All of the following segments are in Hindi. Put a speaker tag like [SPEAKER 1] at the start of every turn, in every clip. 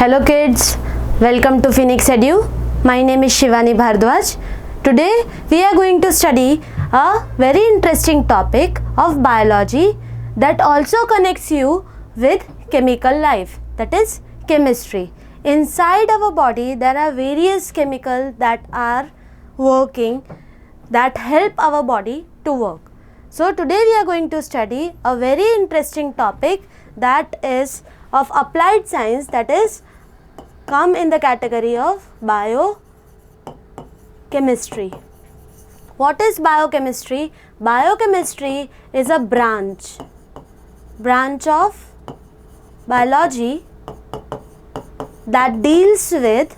[SPEAKER 1] Hello kids, welcome to Phoenix Edu. My name is Shivani Bhardwaj. Today we are going to study a very interesting topic of biology that also connects you with chemical life, that is chemistry. Inside our body there are various chemicals that are working that help our body to work. So today we are going to study a very interesting topic that is of applied science, that is come in the category of biochemistry. What is biochemistry? Biochemistry is a branch of biology that deals with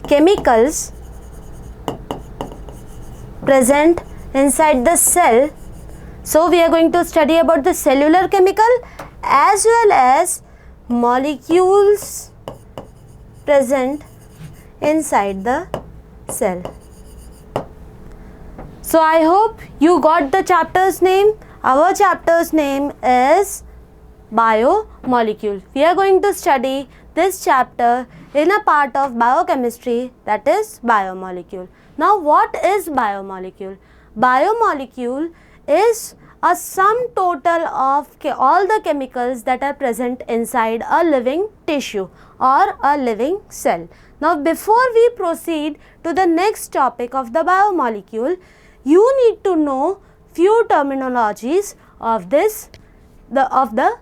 [SPEAKER 1] chemicals present inside the cell. So we are going to study about the cellular chemical as well as molecules present inside the cell. So I hope you got the chapter's name. Our chapter's name is biomolecule. We are going to study this chapter in a part of biochemistry, that is biomolecule. Now what is biomolecule? Biomolecule is a sum total of all the chemicals that are present inside a living tissue or a living cell. Now before we proceed to the next topic of the biomolecule, you need to know few terminologies of the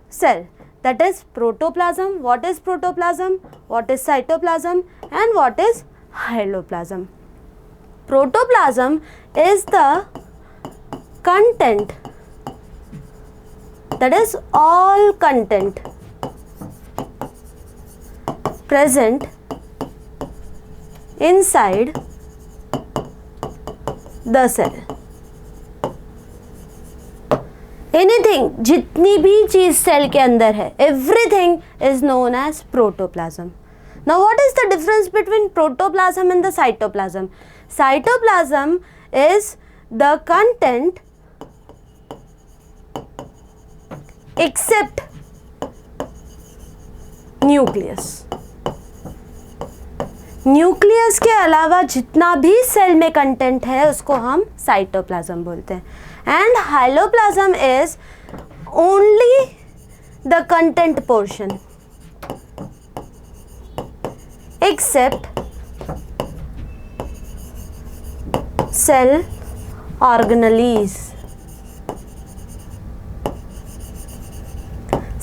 [SPEAKER 1] cell, that is protoplasm. What is protoplasm? What is cytoplasm? And what is hyaloplasm? Protoplasm is the content, that is all content present inside the cell. Anything, जितनी भी चीज सेल के अंदर है, everything is known as protoplasm. Now what is the difference between protoplasm and the cytoplasm? Cytoplasm is the content except nucleus. Nucleus के अलावा जितना भी सेल में कंटेंट है उसको हम साइटोप्लाज्म बोलते हैं. And hyaloplasm is only the content portion except cell organelles.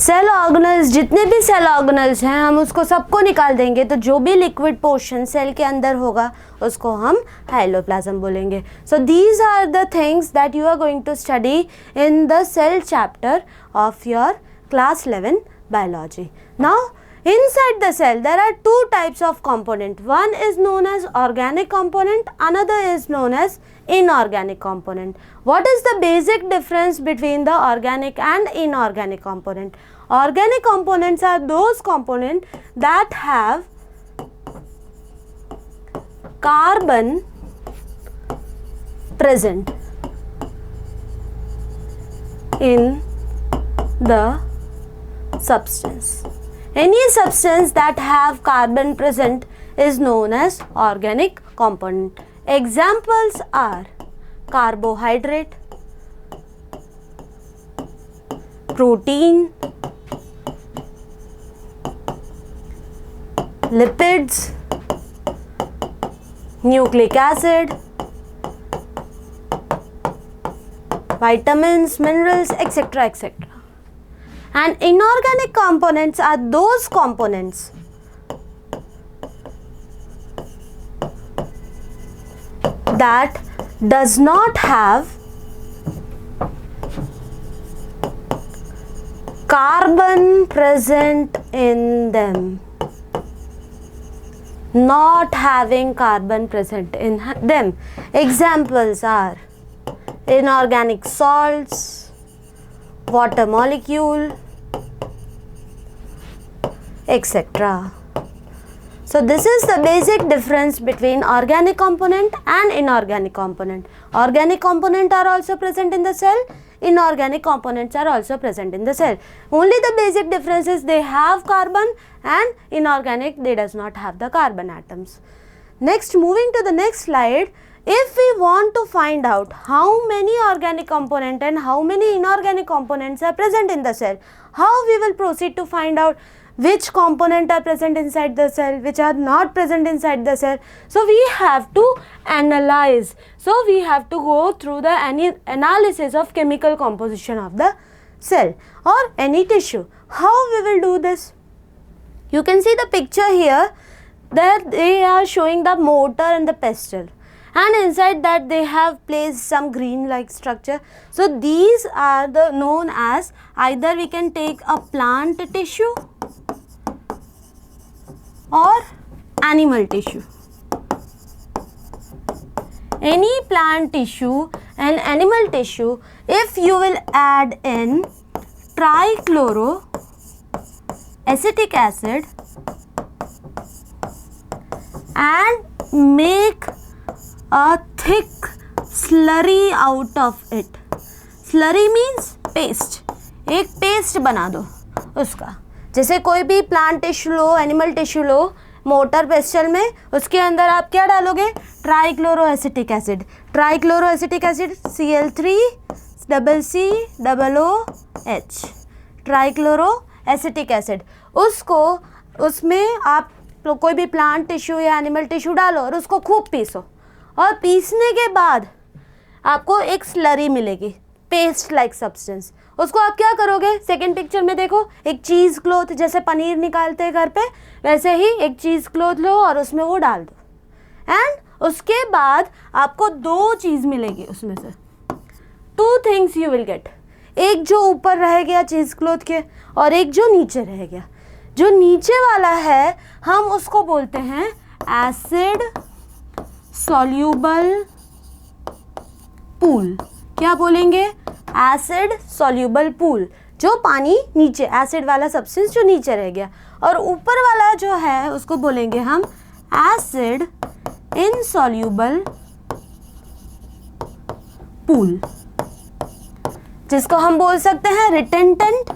[SPEAKER 1] Cell organelles, जितने भी सेल ऑर्गेनेल्स हैं हम उसको सबको निकाल देंगे तो जो भी लिक्विड पोर्शन सेल के अंदर होगा उसको हम हाइलोप्लाज्म बोलेंगे. So these are the things that you are going to study in the cell chapter of your class 11 biology. Now inside the cell there are two types of component. One is known as organic component, another is known as inorganic component. What is the basic difference between the organic and inorganic component? Organic components are those components that have carbon present in the substance. Any substance that have carbon present is known as organic component. Examples are carbohydrate, protein, lipids, nucleic acid, vitamins, minerals, etc. etc. And inorganic components are those components that does not have carbon present in them. Not having carbon present in them. Examples are inorganic salts, water molecule, etc. So this is the basic difference between organic component and inorganic component. Organic component are also present in the cell, inorganic components are also present in the cell. Only the basic difference is they have carbon, and inorganic they does not have the carbon atoms. Next, moving to the next slide, if we want to find out how many organic component and how many inorganic components are present in the cell, how we will proceed to find out which component are present inside the cell, which are not present inside the cell. So we have to analyze. So we have to go through the analysis of chemical composition of the cell or any tissue. How we will do this? You can see the picture here. There they are showing the mortar and the pestle, and inside that they have placed some green like structure. So these are the known as, either we can take a plant tissue or animal tissue. Any plant tissue and animal tissue, if you will add in trichloroacetic acid and make a thick slurry out of it. Slurry means paste. एक पेस्ट बना दो उसका. जैसे कोई भी प्लांट टिश्यू लो, एनिमल टिश्यू लो, मोटर पेस्टल में, उसके अंदर आप क्या डालोगे? Trichloroacetic acid. Trichloroacetic acid CL3CC0OH, trichloroacetic acid. उसको उसमें आप कोई भी प्लांट टिश्यू या एनिमल टिश्यू डालो और उसको खूब पीसो, और पीसने के बाद आपको एक स्लरी मिलेगी, पेस्ट लाइक सब्सटेंस. उसको आप क्या करोगे? सेकेंड पिक्चर में देखो, एक चीज़ क्लॉथ, जैसे पनीर निकालते हैं घर पे, वैसे ही एक चीज़ क्लॉथ लो और उसमें वो डाल दो. एंड उसके बाद आपको दो चीज़ मिलेगी उसमें से. 2 things यू विल गेट. एक जो ऊपर रह गया चीज़ क्लॉथ के, और एक जो नीचे रह गया. जो नीचे वाला है हम उसको बोलते हैं एसिड सॉल्यूबल पूल. क्या बोलेंगे? Acid soluble pool. जो पानी नीचे, एसिड वाला सब्सटेंस जो नीचे रह गया, और ऊपर वाला जो है उसको बोलेंगे हम एसिड इनसॉल्यूबल पूल, जिसको हम बोल सकते हैं रिटेंटेंट.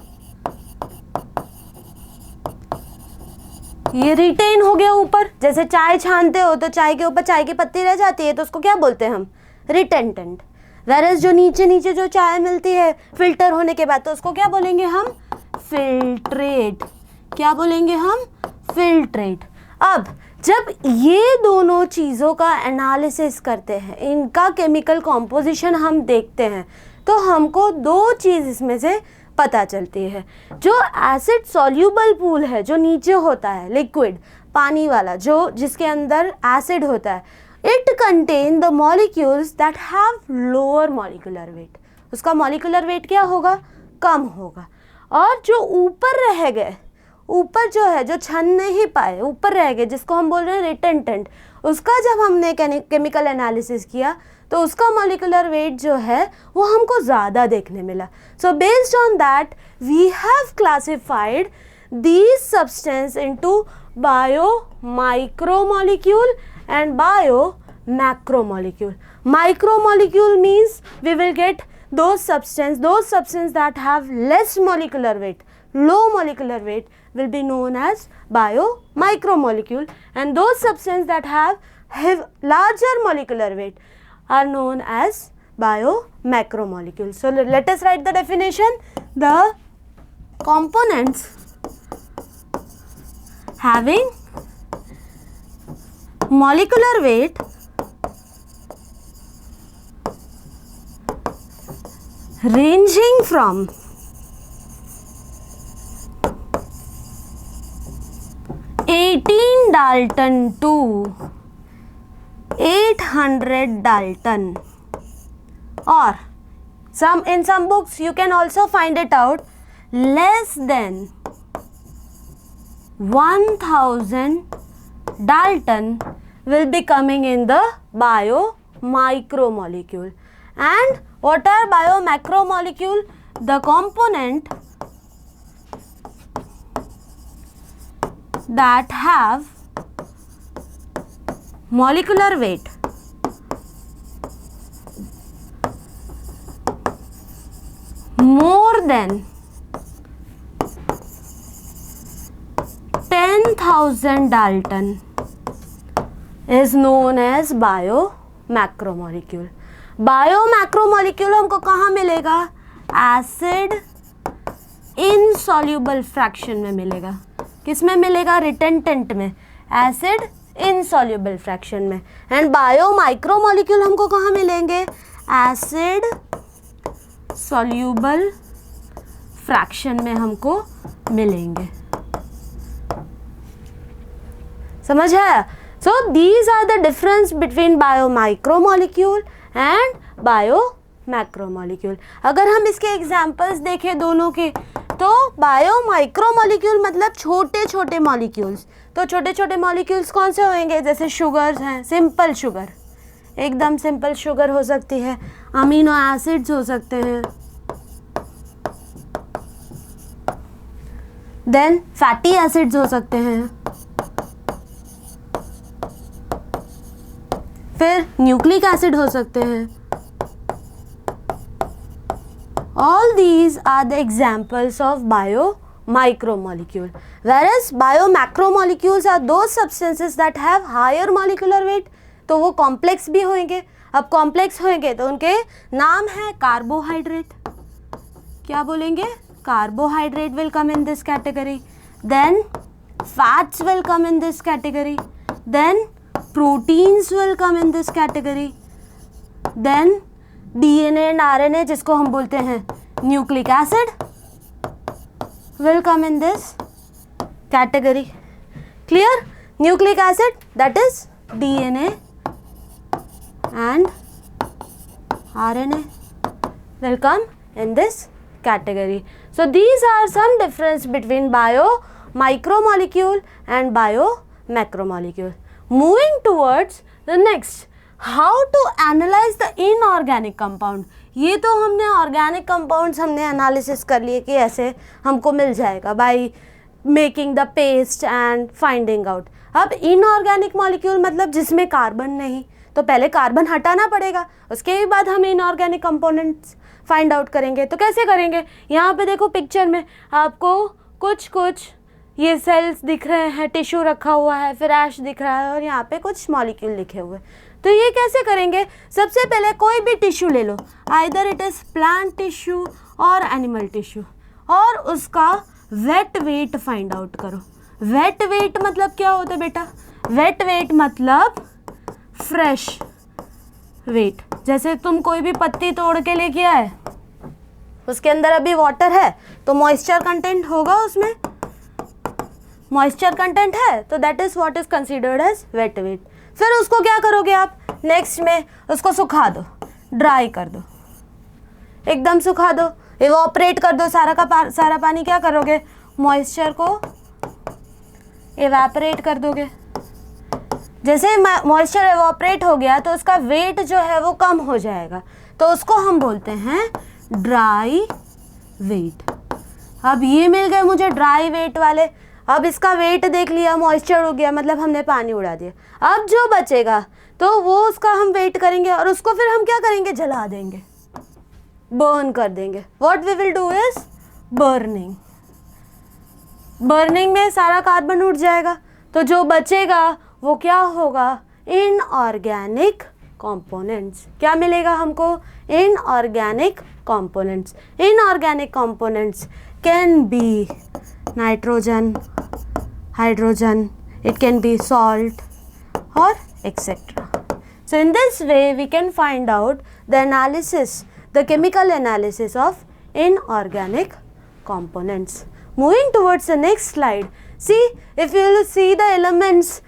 [SPEAKER 1] ये रिटेन हो गया ऊपर. जैसे चाय छानते हो तो चाय के ऊपर चाय की पत्ती रह जाती है, तो उसको क्या बोलते हैं हम? रिटेंटेंट. वेरस जो नीचे नीचे जो चाय मिलती है फिल्टर होने के बाद, तो उसको क्या बोलेंगे हम? फिल्ट्रेट. क्या बोलेंगे हम? फिल्ट्रेट. अब जब ये दोनों चीज़ों का एनालिसिस करते हैं, इनका केमिकल कॉम्पोजिशन हम देखते हैं, तो हमको दो चीज़ इसमें से पता चलती है. जो एसिड सॉल्यूबल पूल है, जो नीचे होता है लिक्विड, पानी वाला, जो जिसके अंदर एसिड होता है, it contain the molecules that have lower molecular weight. उसका मॉलिक्यूलर वेट क्या होगा? कम होगा. और जो ऊपर रह गए, ऊपर जो है, जो छन नहीं पाए, ऊपर रह गए, जिसको हम बोल रहे हैं रिटेंटेंट, उसका जब हमने केमिकल एनालिसिस किया तो उसका मॉलिक्यूलर वेट जो है वो हमको ज़्यादा देखने मिला. So based on that we have classified these substance into bio micromolecule and bio macromolecule. Micromolecule means we will get those substance that have less molecular weight, low molecular weight will be known as bio micromolecule, and those substance that have larger molecular weight are known as bio macromolecule. So let us write the definition. The components having molecular weight ranging from 18 Dalton to 800 Dalton, or in some books you can also find it out, less than 1000 Dalton will be coming in the bio micromolecule. And what are bio macromolecule? The component that have molecular weight then 10,000 Dalton is known as बायोमैक्रोमोलिक्यूल. बायोमैक्रोमोलिक्यूल हमको कहाँ मिलेगा? एसिड इनसॉल्युबल फ्रैक्शन में मिलेगा. किस में मिलेगा? रिटेंटेंट में. एसिड इनसॉल्युबल फ्रैक्शन में. एंड बायोमाइक्रोमोलिक्यूल हमको कहाँ मिलेंगे? एसिड सॉल्युबल फ्रैक्शन में हमको मिलेंगे. समझ है? So these are the difference between biomicromolecule and biomacromolecule. अगर हम इसके एग्जांपल्स देखें दोनों के, तो बायोमाइक्रोमोलिक्यूल मतलब छोटे छोटे मॉलिक्यूल्स. तो छोटे छोटे मॉलिक्यूल्स कौन से होंगे? जैसे शुगर्स हैं, सिंपल शुगर, एकदम सिंपल शुगर हो सकती है. अमीनो एसिड्स हो सकते हैं. देन फैटी एसिड्स हो सकते हैं. फिर न्यूक्लिक एसिड हो सकते हैं. All these are the examples of biomicromolecule. Whereas biomacromolecules are those substances that have higher molecular weight. तो वो कॉम्प्लेक्स भी होंगे. अब कॉम्प्लेक्स होंगे तो उनके नाम है कार्बोहाइड्रेट. क्या बोलेंगे? Carbohydrate will come in this category. Then fats will come in this category. Then proteins will come in this category. Then DNA and RNA जिसको हम बोलते हैं nucleic acid will come in this category. Clear? Nucleic acid, that is DNA and RNA will come in this category. So these are some difference between biomicromolecule and biomacromolecule. Moving towards the next, how to analyze the inorganic compound. ये तो हमने ऑर्गेनिक कंपाउंड्स हमने एनालिसिस कर लिए कि ऐसे हमको मिल जाएगा by making the paste and finding out. अब इनऑर्गेनिक मॉलिक्यूल मतलब जिसमें कार्बन नहीं, तो पहले कार्बन हटाना पड़ेगा, उसके बाद हम इनऑर्गेनिक कंपोनेंट्स फाइंड आउट करेंगे. तो कैसे करेंगे? यहाँ पे देखो पिक्चर में आपको कुछ ये सेल्स दिख रहे हैं, टिश्यू रखा हुआ है, फिर ऐश दिख रहा है और यहाँ पे कुछ मॉलिक्यूल लिखे हुए. तो ये कैसे करेंगे? सबसे पहले कोई भी टिश्यू ले लो, either it is plant tissue or animal tissue, और उसका वेट वेट फाइंड आउट करो. वेट वेट मतलब क्या होता है बेटा? वेट वेट मतलब फ्रेश वेट. जैसे तुम कोई भी पत्ती तोड़ के लेके आए, उसके अंदर अभी वाटर है तो मॉइस्चर कंटेंट होगा, उसमें मॉइस्चर कंटेंट है, तो that is what is considered as wet weight. फिर उसको क्या करोगे आप? नेक्स्ट में उसको सुखा दो, ड्राई कर दो, एकदम सुखा दो, इवॉपरेट कर दो सारा का सारा पानी. क्या करोगे? मॉइस्चर को इवेपोरेट कर दोगे. जैसे मॉइस्चर इवॉपरेट हो गया तो उसका वेट जो है वो कम हो जाएगा, तो उसको हम बोलते हैं ड्राई वेट. अब ये मिल गए मुझे ड्राई वेट वाले. अब इसका वेट देख लिया, मॉइस्चर हो गया मतलब हमने पानी उड़ा दिया. अब जो बचेगा तो वो उसका हम वेट करेंगे और उसको फिर हम क्या करेंगे? जला देंगे, बर्न कर देंगे. What we will do is burning. Burning में सारा कार्बन उड़ जाएगा, तो जो बचेगा वो क्या होगा? Inorganic components. क्या मिलेगा हमको? Inorganic components. Inorganic components can be nitrogen, hydrogen, it can be salt or etc. So in this way we can find out the analysis, the chemical analysis of inorganic components. Moving towards the next slide, see, if you will see the elements,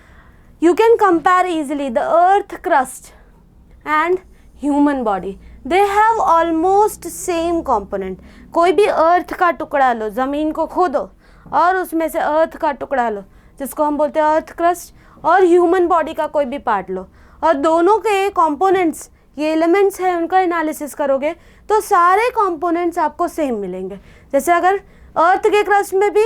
[SPEAKER 1] you can compare easily the earth crust and human body. They have almost same component. कोई भी earth का टुकड़ा लो, ज़मीन को खोदो और उसमें से अर्थ का टुकड़ा लो जिसको हम बोलते हैं अर्थ क्रस्ट, और ह्यूमन बॉडी का कोई भी पार्ट लो, और दोनों के कंपोनेंट्स, ये एलिमेंट्स हैं, उनका एनालिसिस करोगे तो सारे कंपोनेंट्स आपको सेम मिलेंगे. जैसे अगर अर्थ के क्रस्ट में भी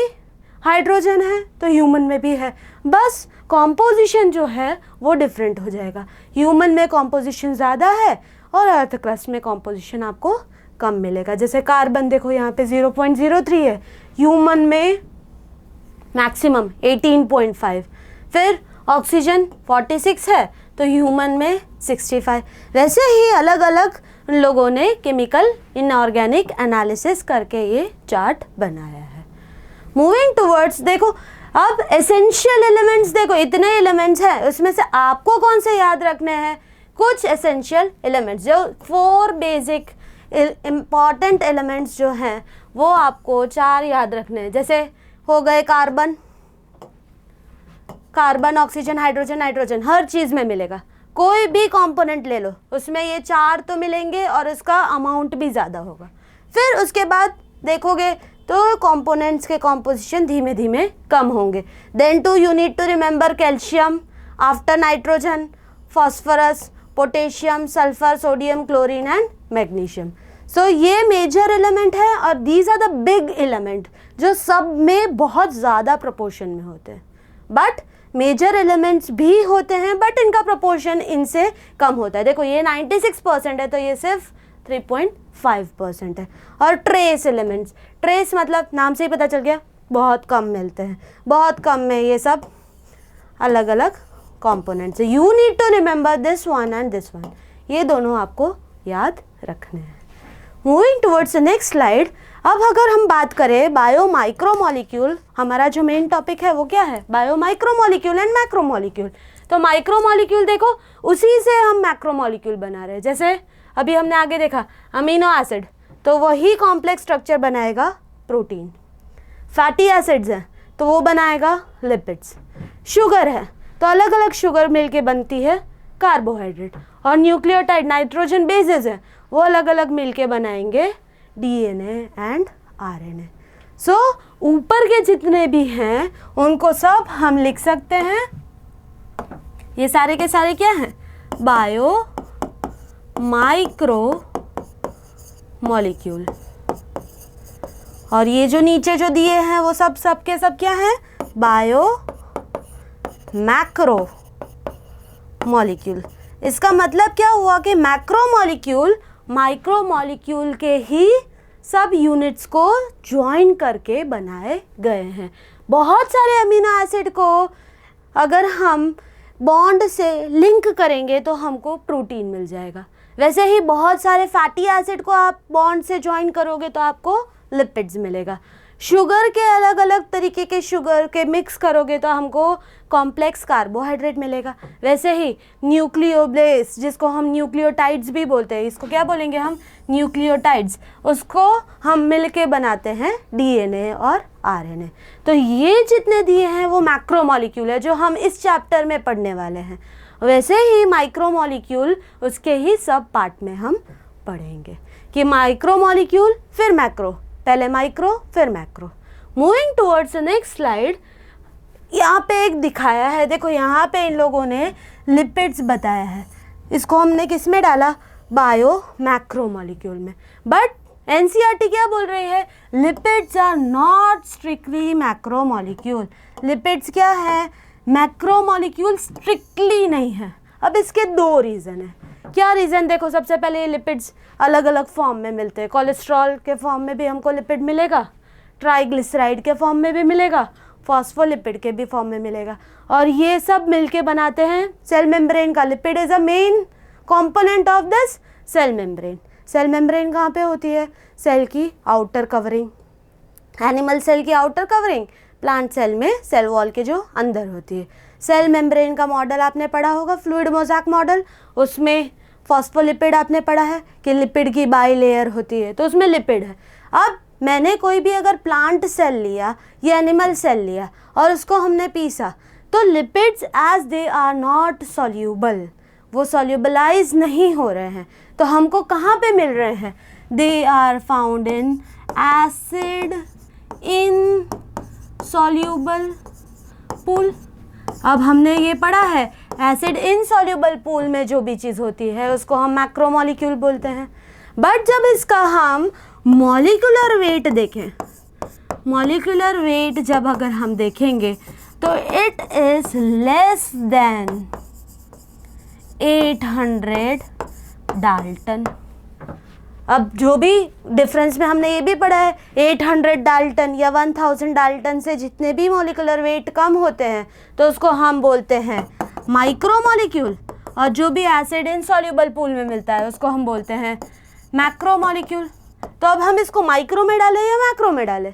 [SPEAKER 1] हाइड्रोजन है तो ह्यूमन में भी है, बस कॉम्पोजिशन जो है वो डिफरेंट हो जाएगा. ह्यूमन में कॉम्पोजिशन ज़्यादा है और अर्थ क्रस्ट में कॉम्पोजिशन आपको कम मिलेगा। जैसे कार्बन देखो यहाँ पे 0.03 है, ह्यूमन में मैक्सिमम 18.5, फिर ऑक्सीजन 46 है तो ह्यूमन में 65। वैसे ही अलग अलग लोगों ने केमिकल इनऑर्गेनिक एनालिसिस करके ये चार्ट बनाया है। मूविंग टुवर्ड्स, देखो अब एसेंशियल एलिमेंट्स, देखो इतने एलिमेंट्स हैं, उसमें से आपको कौन से याद रखने हैं? कुछ एसेंशियल एलिमेंट्स, जो 4 बेसिक इम्पॉर्टेंट एलिमेंट्स जो हैं वो आपको 4 याद रखने हैं। जैसे हो गए carbon, carbon, oxygen, hydrogen, nitrogen, हर चीज़ में मिलेगा। कोई भी कंपोनेंट ले लो उसमें ये 4 तो मिलेंगे और उसका अमाउंट भी ज़्यादा होगा। फिर उसके बाद देखोगे तो कंपोनेंट्स के कॉम्पोजिशन धीमे धीमे कम होंगे। Then too you need to remember calcium, after nitrogen, phosphorus, potassium, sulphur, sodium, chlorine and magnesium. So ये मेजर एलिमेंट है और these are the big element जो सब में बहुत ज़्यादा प्रोपोर्शन में होते हैं। बट मेजर एलिमेंट्स भी होते हैं बट इनका प्रोपोर्शन इनसे कम होता है। देखो ये 96% है तो ये सिर्फ 3.5% है। और ट्रेस एलिमेंट्स, ट्रेस मतलब नाम से ही पता चल गया, बहुत कम मिलते हैं, बहुत कम में ये सब अलग अलग कंपोनेंट्स है। You need to remember this one and this one, ये दोनों आपको याद रखने हैं। Moving towards the next slide, अब अगर हम बात करें बायो माइक्रोमोलिक्यूल, हमारा जो मेन टॉपिक है वो क्या है? Bio micromolecule and macromolecule. तो माइक्रोमोलिक्यूल देखो उसी से हम मैक्रोमोलिक्यूल बना रहे हैं। जैसे अभी हमने आगे देखा अमीनो एसिड, तो वही कॉम्प्लेक्स स्ट्रक्चर बनाएगा प्रोटीन। फैटी एसिड्स हैं तो वो बनाएगा लिपिड्स। शुगर है तो अलग अलग शुगर मिलके बनती है कार्बोहाइड्रेट। और न्यूक्लियोटाइड, नाइट्रोजन बेसेस है, वो अलग अलग मिलके बनाएंगे डीएनए एंड आरएनए। सो ऊपर के जितने भी हैं उनको सब हम लिख सकते हैं, ये सारे के सारे क्या हैं? Bio micro molecule. और ये जो नीचे जो दिए हैं वो सब के सब क्या हैं? Bio macro molecule. इसका मतलब क्या हुआ कि मैक्रो मॉलिक्यूल माइक्रो मॉलिक्यूल के ही सब यूनिट्स को ज्वाइन करके बनाए गए हैं। बहुत सारे अमीनो एसिड को अगर हम बॉन्ड से लिंक करेंगे तो हमको प्रोटीन मिल जाएगा। वैसे ही बहुत सारे फैटी एसिड को आप बॉन्ड से ज्वाइन करोगे तो आपको लिपिड्स मिलेगा। शुगर के अलग अलग तरीके के शुगर के मिक्स करोगे तो हमको कॉम्प्लेक्स कार्बोहाइड्रेट मिलेगा। वैसे ही न्यूक्लियोबेस, जिसको हम न्यूक्लियोटाइड्स भी बोलते हैं, इसको क्या बोलेंगे हम? न्यूक्लियोटाइड्स। उसको हम मिलके बनाते हैं डीएनए और आरएनए। तो ये जितने दिए हैं वो मैक्रोमोलिक्यूल है जो हम इस चैप्टर में पढ़ने वाले हैं। वैसे ही माइक्रोमोलिक्यूल उसके ही सब पार्ट में हम पढ़ेंगे कि माइक्रोमोलिक्यूल फिर मैक्रो, पहले माइक्रो फिर macro. Moving towards the next slide, यहाँ पे एक दिखाया है, देखो यहाँ पे इन लोगों ने लिपिड्स बताया है। इसको हमने किस में डाला? बायो मैक्रोमोलिक्यूल में। बट एनसीईआरटी क्या बोल रही है? Lipids are not strictly macromolecule. Lipids क्या है? मैक्रोमोलिक्यूल स्ट्रिक्टली नहीं है। अब इसके 2 रीज़न है। क्या रीज़न? देखो सबसे पहले ये लिपिड्स अलग अलग फॉर्म में मिलते हैं। कोलेस्ट्रॉल के फॉर्म में भी हमको लिपिड मिलेगा, ट्राइग्लिसराइड के फॉर्म में भी मिलेगा, फॉस्फोलिपिड के भी फॉर्म में मिलेगा। और ये सब मिलके बनाते हैं सेल मेम्ब्रेन का। Lipid is a main component of this cell membrane. Cell membrane कहाँ पे होती है? सेल की आउटर कवरिंग, एनिमल सेल की आउटर कवरिंग, प्लांट सेल में सेल वॉल के जो अंदर होती है। सेल मेम्ब्रेन का मॉडल आपने पढ़ा होगा, फ्लूइड मोज़ैक मॉडल। उसमें फॉस्फोलिपिड आपने पढ़ा है कि लिपिड की बाई लेयर होती है, तो उसमें लिपिड है। अब मैंने कोई भी अगर प्लांट सेल लिया या एनिमल सेल लिया और उसको हमने पीसा, तो lipids as they are not soluble, वो सॉल्यूबलाइज नहीं हो रहे हैं, तो हमको कहाँ पे मिल रहे हैं? They are found in acid insoluble pool. अब हमने ये पढ़ा है एसिड इनसॉल्युबल पूल में जो भी चीज़ होती है उसको हम मैक्रोमोलिक्यूल बोलते हैं। बट जब इसका हम मॉलिक्यूलर वेट देखें, मॉलिक्यूलर वेट जब अगर हम देखेंगे तो it is less than 800 Dalton. अब जो भी डिफरेंस में हमने ये भी पढ़ा है 800 डाल्टन या 1000 डाल्टन से जितने भी मॉलिकुलर वेट कम होते हैं तो उसको हम बोलते हैं माइक्रोमॉलिक्यूल, और जो भी एसिड इनसॉल्युबल पूल में मिलता है उसको हम बोलते हैं मैक्रोमॉलिक्यूल। तो अब हम इसको माइक्रो में डालें या मैक्रो में डालें,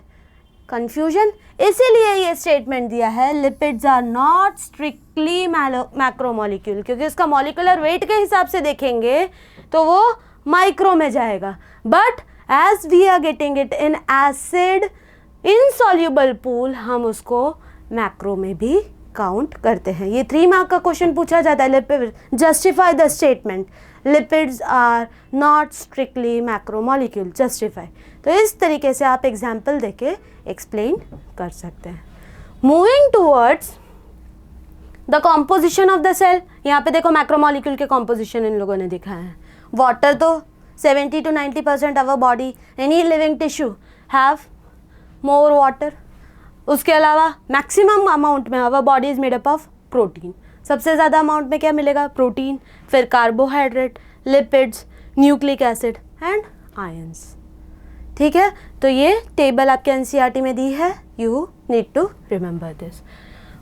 [SPEAKER 1] कंफ्यूजन। इसीलिए ये स्टेटमेंट दिया है lipids are not strictly macromolecule, क्योंकि उसका मॉलिकुलर वेट के हिसाब से देखेंगे तो वो माइक्रो में जाएगा, but as we are getting it in acid insoluble pool हम उसको मैक्रो में भी काउंट करते हैं। ये 3 मार्क का क्वेश्चन पूछा जाता है। Lipid justify the statement lipids are not strictly macromolecule, justify. तो इस तरीके से आप एग्जाम्पल देके एक्सप्लेन कर सकते हैं। Moving towards the composition of the cell, यहाँ पे देखो मैक्रोमॉलिक्यूल के कॉम्पोजिशन इन लोगों ने दिखाया है। वाटर तो 70 to 90% our body, any living tissue have more water. उसके अलावा मैक्सिमम अमाउंट में our body is made up of protein. सबसे ज़्यादा अमाउंट में क्या मिलेगा, प्रोटीन, फिर carbohydrate, lipids, nucleic acid and ions. ठीक है, तो ये टेबल आपके एनसीईआरटी में दी है, you need to remember this.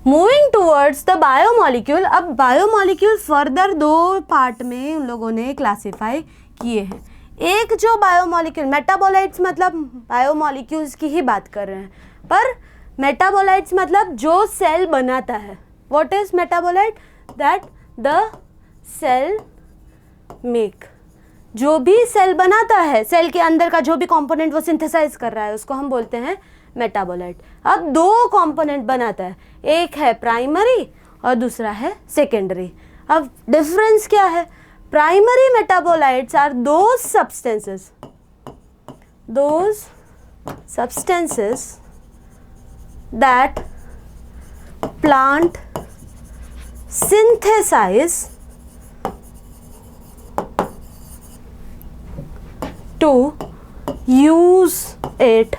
[SPEAKER 1] Moving towards the biomolecule, अब बायोमॉलिक्यूल फर्दर 2 पार्ट में उन लोगों ने क्लासीफाई किए हैं। एक जो बायोमॉलिक्यूल, मेटाबोलाइट्स मतलब बायोमॉलिक्यूल्स की ही बात कर रहे हैं, पर मेटाबोलाइट्स मतलब जो सेल बनाता है। What is metabolite, that the cell make, जो भी सेल बनाता है, सेल के अंदर का जो भी कंपोनेंट वो सिंथेसाइज कर रहा है उसको हम बोलते हैं मेटाबोलाइट। अब 2 कंपोनेंट बनाता है, एक है प्राइमरी और दूसरा है सेकेंडरी। अब डिफरेंस क्या है, primary metabolites are those substances that plant synthesize to use it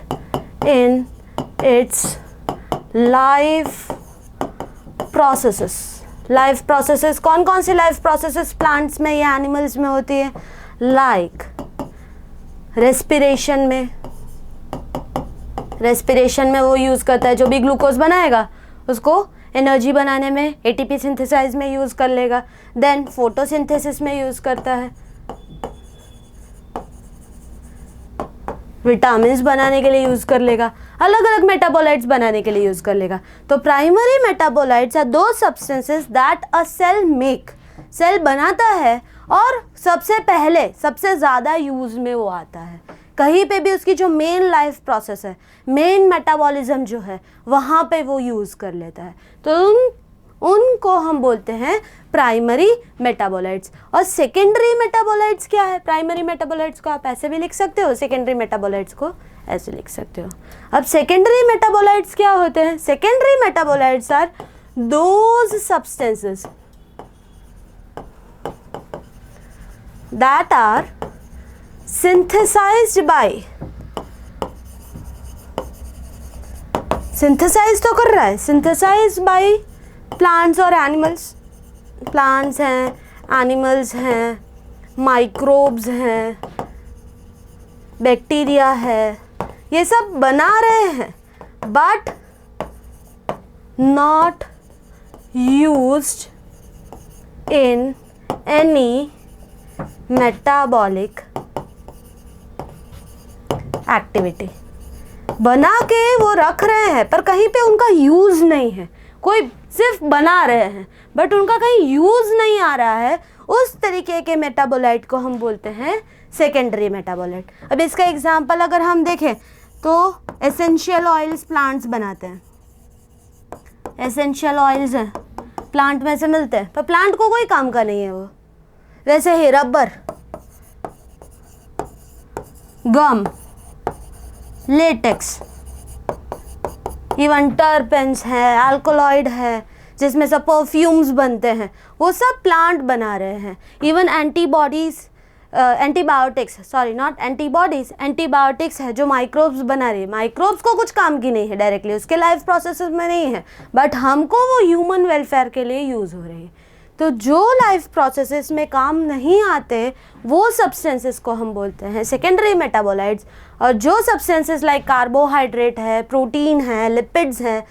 [SPEAKER 1] in its life processes। Life processes कौन कौन सी लाइफ प्रोसेसेस प्लांट्स में या एनिमल्स में होती है, लाइक रेस्पिरेशन में वो यूज़ करता है, जो भी ग्लूकोज बनाएगा उसको एनर्जी बनाने में एटीपी सिंथेसाइज में यूज़ कर लेगा। देन फोटोसिंथेसिस में यूज़ करता है, विटामिन्स बनाने के लिए यूज़ कर लेगा, अलग अलग मेटाबोलाइट्स बनाने के लिए यूज़ कर लेगा। तो primary metabolites are those substances that a cell make, cell बनाता है और सबसे पहले सबसे ज़्यादा यूज़ में वो आता है। कहीं पे भी उसकी जो मेन लाइफ प्रोसेस है, मेन मेटाबॉलिज्म जो है, वहाँ पे वो यूज़ कर लेता है। तो उनको हम बोलते हैं प्राइमरी मेटाबोलाइट्स। और सेकेंडरी मेटाबोलाइट्स क्या है, प्राइमरी मेटाबोलाइट्स को आप ऐसे भी लिख सकते हो, सेकेंडरी मेटाबोलाइट्स को ऐसे लिख सकते हो। अब सेकेंडरी मेटाबोलाइट्स क्या होते हैं, secondary metabolites are those substances that are synthesized by, synthesize तो कर रहा है, synthesized by plants और animals, plants हैं, animals हैं, microbes हैं, बैक्टीरिया है, ये सब बना रहे हैं but not used in any metabolic activity. बना के वो रख रहे हैं पर कहीं पे उनका यूज़ नहीं है, कोई सिर्फ बना रहे हैं बट उनका कहीं यूज़ नहीं आ रहा है, उस तरीके के मेटाबोलाइट को हम बोलते हैं सेकेंडरी मेटाबोलाइट। अब इसका एग्जांपल अगर हम देखें तो एसेंशियल ऑयल्स प्लांट्स बनाते हैं, एसेंशियल ऑयल्स हैं प्लांट में से मिलते हैं पर प्लांट को कोई काम का नहीं है वो। वैसे ही रबर, गम, लेटेक्स, इवन टर्पेंस है, अल्कोलॉइड है जिसमें से परफ्यूम्स बनते हैं, वो सब प्लांट बना रहे हैं। इवन एंटीबायोटिक्स है जो माइक्रोब्स बना रही है, माइक्रोब्स को कुछ काम की नहीं है डायरेक्टली, उसके लाइफ प्रोसेस में नहीं है बट हमको वो ह्यूमन वेलफेयर के लिए यूज़ हो रही है। तो जो लाइफ प्रोसेसेस में काम नहीं आते वो सब्सटेंसेस को हम बोलते हैं सेकेंडरी मेटाबोलाइट्स। और जो सब्सटेंसेस लाइक कार्बोहाइड्रेट है, प्रोटीन है, लिपिड्स हैं,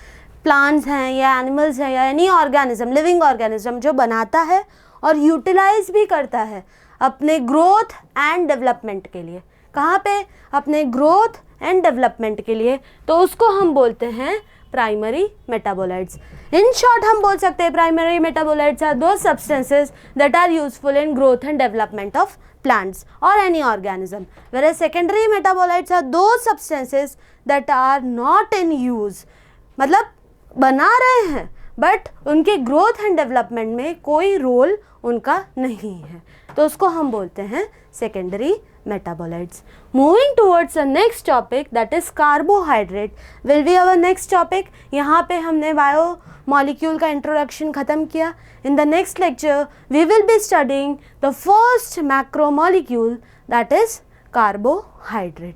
[SPEAKER 1] प्लांट्स हैं या एनिमल्स हैं या एनी ऑर्गेनिज्म, लिविंग ऑर्गेनिज्म जो बनाता है और यूटिलाइज भी करता है अपने ग्रोथ एंड डेवलपमेंट के लिए, कहाँ पे, अपने ग्रोथ एंड डेवलपमेंट के लिए, तो उसको हम बोलते हैं प्राइमरी मेटाबोलाइट्स। इन शॉर्ट हम बोल सकते हैं primary metabolites are those substances that are useful in growth and development of plants or any organism, whereas secondary metabolites are those substances that are not in use, मतलब बना रहे हैं बट उनके ग्रोथ एंड डेवलपमेंट में कोई रोल उनका नहीं है, तो उसको हम बोलते हैं secondary metabolites. Moving towards the next topic that is carbohydrate will be our next topic. यहाँ पे हमने बायो मॉलिक्यूल का इंट्रोडक्शन ख़त्म किया। In the next lecture we will be studying the first macromolecule that is carbohydrate.